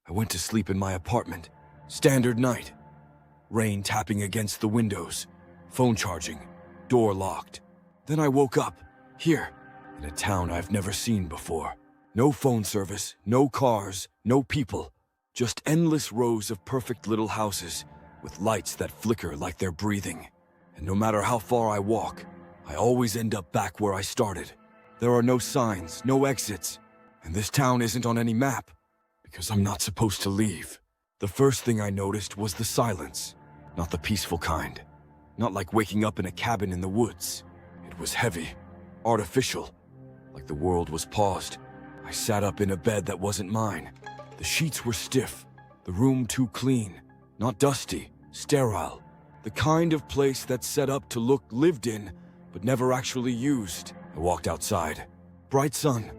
I went to sleep in my apartment. Standard night. Rain tapping against the windows. Phone charging. Door locked. Then I woke up, here, in a town I've never seen before. No phone service, no cars, no people. Just endless rows of perfect little houses with lights that flicker like they're breathing. And no matter how far I walk, I always end up back where I started. There are no signs, no exits, and this town isn't on any map, because I'm not supposed to leave. The first thing I noticed was the silence, not the peaceful kind. Not like waking up in a cabin in the woods. It was heavy, artificial, like the world was paused. I sat up in a bed that wasn't mine. The sheets were stiff, the room too clean, not dusty, sterile. The kind of place that's set up to look lived in, but never actually used. I walked outside. Bright sun,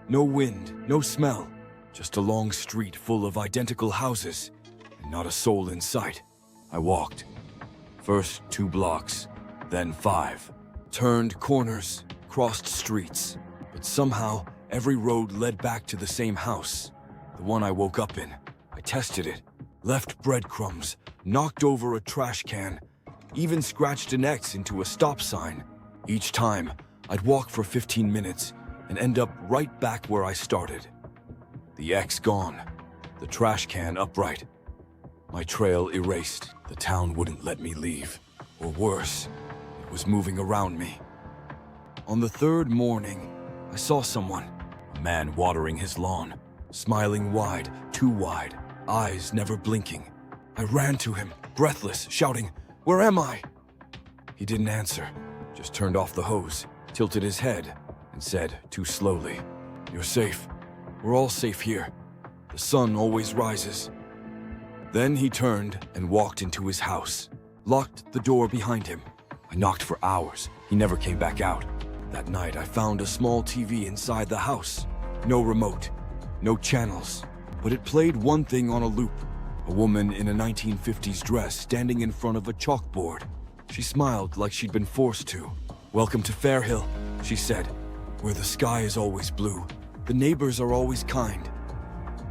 no wind, no smell. Just a long street full of identical houses, and not a soul in sight. I walked. First 2 blocks, then 5. Turned corners, crossed streets. But somehow, every road led back to the same house. The one I woke up in. I tested it. Left breadcrumbs, knocked over a trash can, even scratched an X into a stop sign. Each time, I'd walk for 15 minutes and end up right back where I started. The X gone, the trash can upright. My trail erased. The town wouldn't let me leave. Or worse, it was moving around me. On the 3rd morning, I saw someone. A man watering his lawn, smiling wide, too wide, eyes never blinking. I ran to him, breathless, shouting, "Where am I?" He didn't answer, just turned off the hose, tilted his head, and said, too slowly, "You're safe. We're all safe here. The sun always rises." Then he turned and walked into his house, locked the door behind him. I knocked for hours. He never came back out. That night, I found a small TV inside the house. No remote, no channels, but it played one thing on a loop. A woman in a 1950s dress standing in front of a chalkboard. She smiled like she'd been forced to. "Welcome to Fairhill," she said, "where the sky is always blue, the neighbors are always kind,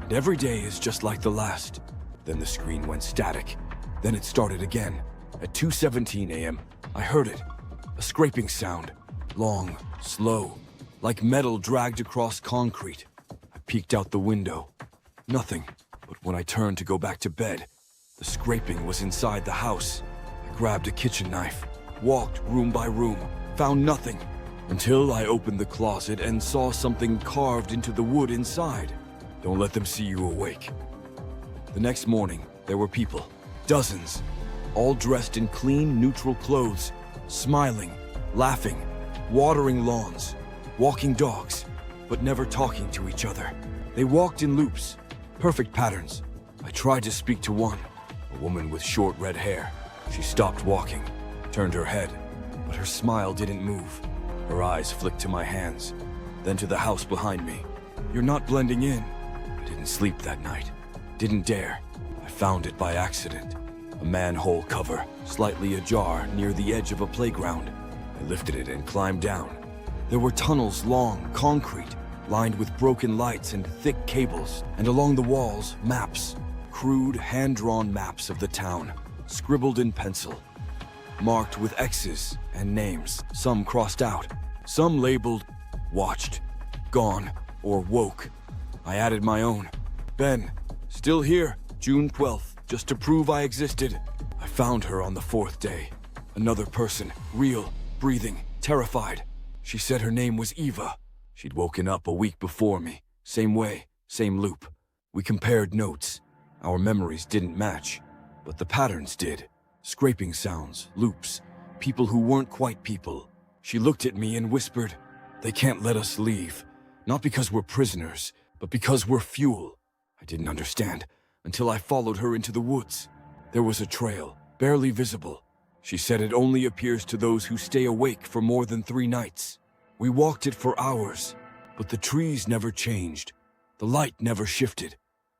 and every day is just like the last." Then the screen went static. Then it started again. At 2:17 a.m., I heard it. A scraping sound. Long, slow, like metal dragged across concrete. I peeked out the window. Nothing. But when I turned to go back to bed, the scraping was inside the house. I grabbed a kitchen knife, walked room by room, found nothing, until I opened the closet and saw something carved into the wood inside. Don't let them see you awake. The next morning, there were people. Dozens. All dressed in clean, neutral clothes. Smiling, laughing, watering lawns, walking dogs, but never talking to each other. They walked in loops. Perfect patterns. I tried to speak to one, a woman with short red hair. She stopped walking, turned her head, but her smile didn't move. Her eyes flicked to my hands, then to the house behind me. "You're not blending in." I didn't sleep that night. Didn't dare. I found it by accident. A manhole cover, slightly ajar near the edge of a playground. I lifted it and climbed down. There were tunnels, long, concrete, lined with broken lights and thick cables, and along the walls, maps. Crude, hand-drawn maps of the town, scribbled in pencil. Marked with X's and names, some crossed out, some labeled watched, gone, or woke. I added my own. Ben, still here, June 12th, just to prove I existed. I found her on the 4th day. Another person, real, breathing, terrified. She said her name was Eva. She'd woken up a week before me. Same way, same loop. We compared notes. Our memories didn't match, but the patterns did. Scraping sounds, loops, people who weren't quite people. She looked at me and whispered, "They can't let us leave. Not because we're prisoners, but because we're fuel." I didn't understand until I followed her into the woods. There was a trail, barely visible. She said it only appears to those who stay awake for more than 3 nights. We walked it for hours, but the trees never changed. The light never shifted.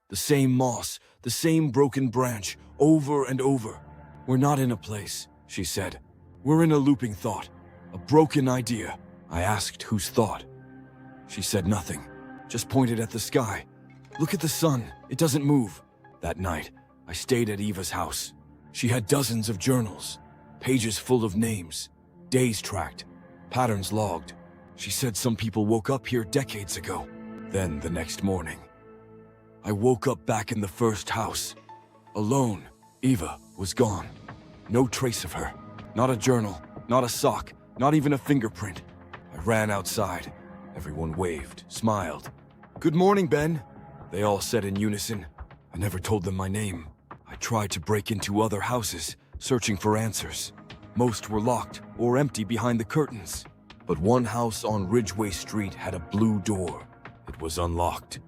The same moss, the same broken branch, over and over. "We're not in a place," she said. "We're in a looping thought, a broken idea." I asked whose thought. She said nothing, just pointed at the sky. "Look at the sun. It doesn't move. That night, I stayed at Eva's house. She had dozens of journals, pages full of names, days tracked, patterns logged. She said some people woke up here decades ago. Then the next morning, I woke up back in the first house. Alone. Eva was gone. No trace of her. Not a journal, not a sock, not even a fingerprint. I ran outside. Everyone waved, smiled. "Good morning, Ben," they all said in unison. I never told them my name. I tried to break into other houses, searching for answers. Most were locked or empty behind the curtains. But one house on Ridgeway Street had a blue door. It was unlocked.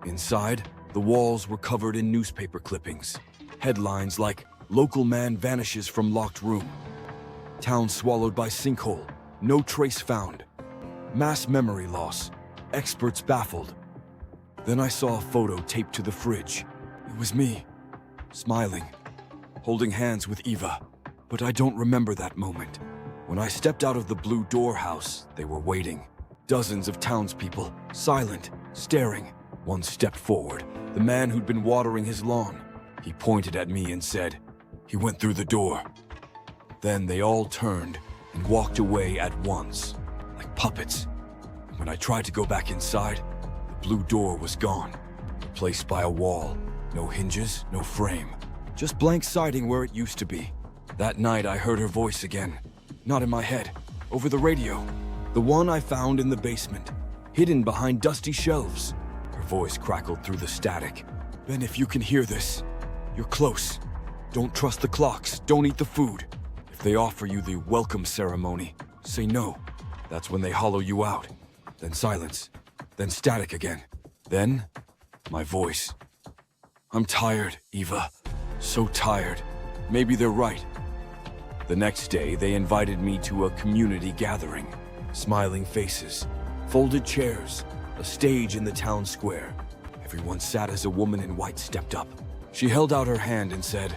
Inside, the walls were covered in newspaper clippings. Headlines like, "Local man vanishes from locked room." "Town swallowed by sinkhole. No trace found." "Mass memory loss. Experts baffled." Then I saw a photo taped to the fridge. It was me, smiling, holding hands with Eva. But I don't remember that moment. When I stepped out of the blue door house, they were waiting. Dozens of townspeople, silent, staring. One stepped forward, the man who'd been watering his lawn. He pointed at me and said, "He went through the door." Then they all turned and walked away at once, like puppets. When I tried to go back inside, the blue door was gone, replaced by a wall. No hinges, no frame, just blank siding where it used to be. That night I heard her voice again, not in my head, over the radio. The one I found in the basement, hidden behind dusty shelves. Her voice crackled through the static. "Ben, if you can hear this, you're close. Don't trust the clocks, don't eat the food. If they offer you the welcome ceremony, say no. That's when they hollow you out." Then silence, then static again. Then, my voice. "I'm tired, Eva. So tired. Maybe they're right." The next day, they invited me to a community gathering. Smiling faces, folded chairs, a stage in the town square. Everyone sat as a woman in white stepped up. She held out her hand and said,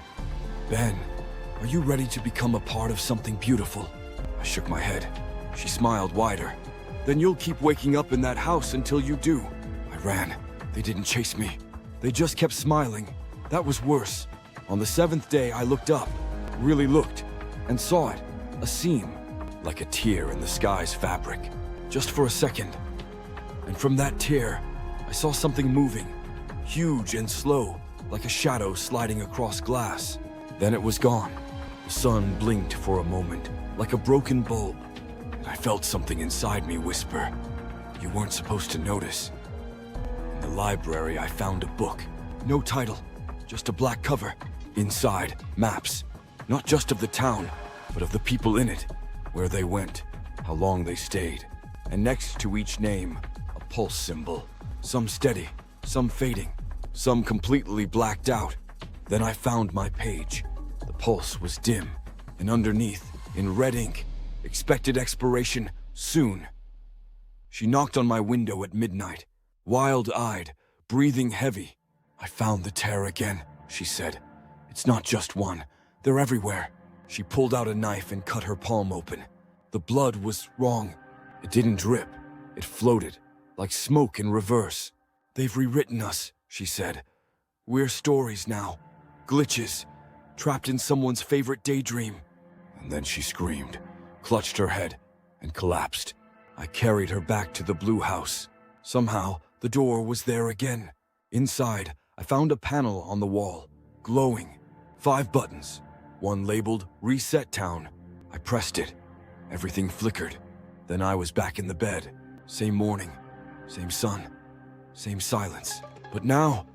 "Ben, are you ready to become a part of something beautiful?" I shook my head. She smiled wider. "Then you'll keep waking up in that house until you do." I ran. They didn't chase me. They just kept smiling. That was worse. On the 7th day, I looked up, really looked, and saw it, a seam, like a tear in the sky's fabric, just for a second. And from that tear, I saw something moving, huge and slow, like a shadow sliding across glass. Then it was gone. The sun blinked for a moment, like a broken bulb, and I felt something inside me whisper, "You weren't supposed to notice." In the library, I found a book. No title, just a black cover. Inside, maps, not just of the town, but of the people in it, where they went, how long they stayed. And next to each name, a pulse symbol, some steady, some fading, some completely blacked out. Then I found my page. The pulse was dim, and underneath, in red ink, expected expiration soon. She knocked on my window at midnight, wild-eyed, breathing heavy. "I found the tear again," she said. "It's not just one. They're everywhere." She pulled out a knife and cut her palm open. The blood was wrong. It didn't drip. It floated, like smoke in reverse. "They've rewritten us," she said. "We're stories now. Glitches. Trapped in someone's favorite daydream." And then she screamed, clutched her head, and collapsed. I carried her back to the blue house. Somehow, the door was there again. Inside, I found a panel on the wall, glowing. 5 buttons. One labeled Reset Town. I pressed it. Everything flickered. Then I was back in the bed. Same morning, same sun, same silence. But now,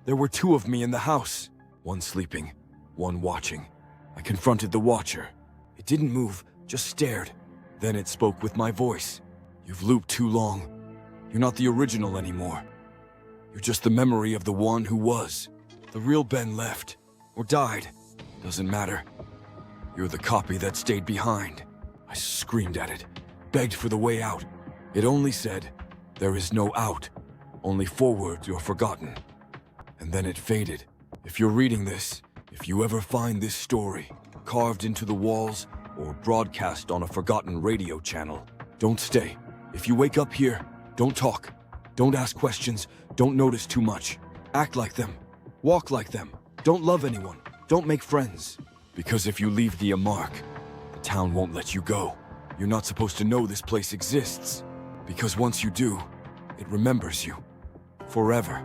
there were 2 of me in the house. One sleeping, one watching. I confronted the watcher. It didn't move, just stared. Then it spoke with my voice. "You've looped too long. You're not the original anymore. You're just the memory of the one who was. The real Ben left, or died. Doesn't matter. You're the copy that stayed behind." I screamed at it, begged for the way out. It only said, "There is no out. Only forward you're forgotten." And then it faded. If you're reading this, if you ever find this story, carved into the walls or broadcast on a forgotten radio channel, don't stay. If you wake up here, don't talk. Don't ask questions. Don't notice too much. Act like them. Walk like them. Don't love anyone. Don't make friends. Because if you leave the mark, the town won't let you go. You're not supposed to know this place exists. Because once you do, it remembers you. Forever.